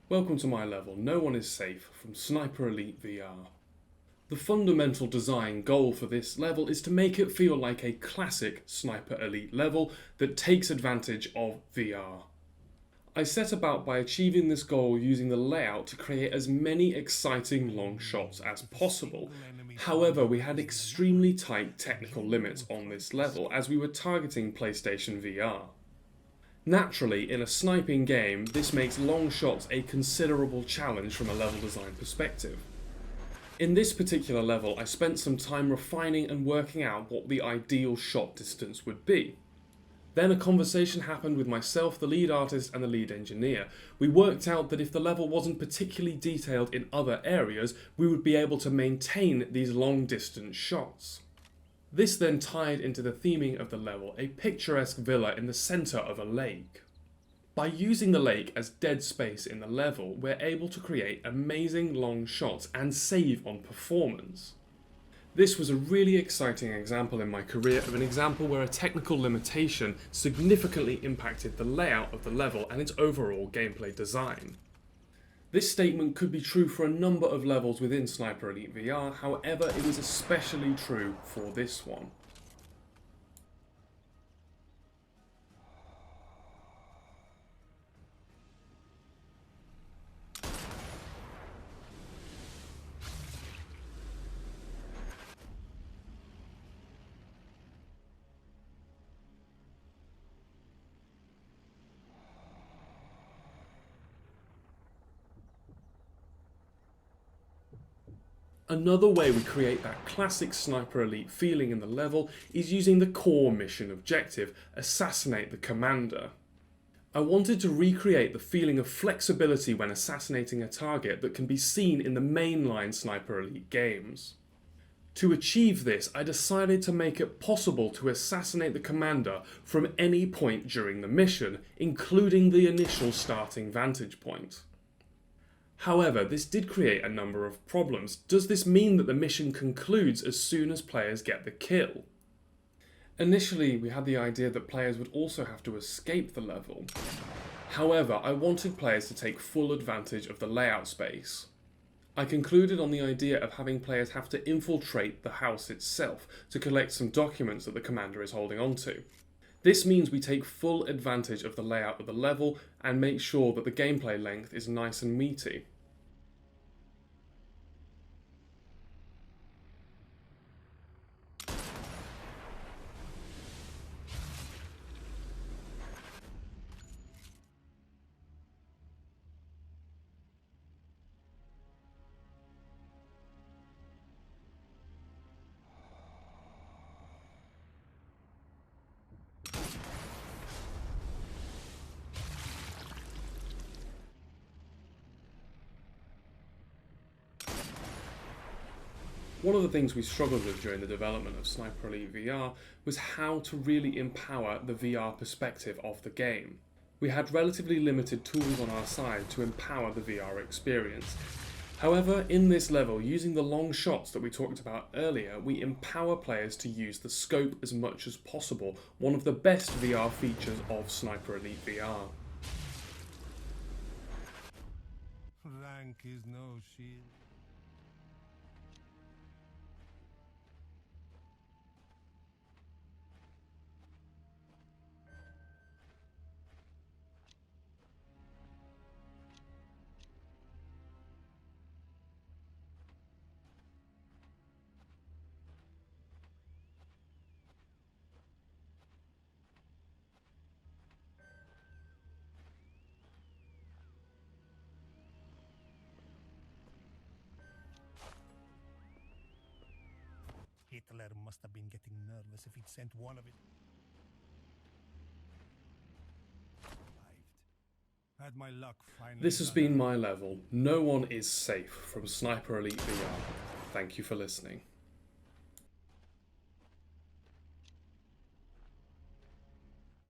Welcome to my level, No One is Safe from Sniper Elite VR. The fundamental design goal for this level is to make it feel like a classic Sniper Elite level that takes advantage of VR. I set about by achieving this goal using the layout to create as many exciting long shots as possible. However, we had extremely tight technical limits on this level as we were targeting PlayStation VR. Naturally, in a sniping game, this makes long shots a considerable challenge from a level design perspective. In this particular level, I spent some time refining and working out what the ideal shot distance would be. Then a conversation happened with myself, the lead artist, and the lead engineer. We worked out that if the level wasn't particularly detailed in other areas, we would be able to maintain these long distance shots. This then tied into the theming of the level, a picturesque villa in the centre of a lake. By using the lake as dead space in the level, we're able to create amazing long shots and save on performance. This was a really exciting example in my career of an example where a technical limitation significantly impacted the layout of the level and its overall gameplay design. This statement could be true for a number of levels within Sniper Elite VR, however it was especially true for this one. Another way we create that classic Sniper Elite feeling in the level is using the core mission objective, assassinate the commander. I wanted to recreate the feeling of flexibility when assassinating a target that can be seen in the mainline Sniper Elite games. To achieve this, I decided to make it possible to assassinate the commander from any point during the mission, including the initial starting vantage point. However, this did create a number of problems. Does this mean that the mission concludes as soon as players get the kill? Initially, we had the idea that players would also have to escape the level. However, I wanted players to take full advantage of the layout space. I concluded on the idea of having players have to infiltrate the house itself to collect some documents that the commander is holding onto. This means we take full advantage of the layout of the level and make sure that the gameplay length is nice and meaty. One of the things we struggled with during the development of Sniper Elite VR was how to really empower the VR perspective of the game. We had relatively limited tools on our side to empower the VR experience. However, in this level, using the long shots that we talked about earlier, we empower players to use the scope as much as possible, one of the best VR features of Sniper Elite VR. Rank is no shield. Hitler must have been getting nervous if he'd sent one of it. Survived. Had my luck finally. This has been my level, No One is Safe from Sniper Elite VR. Thank you for listening.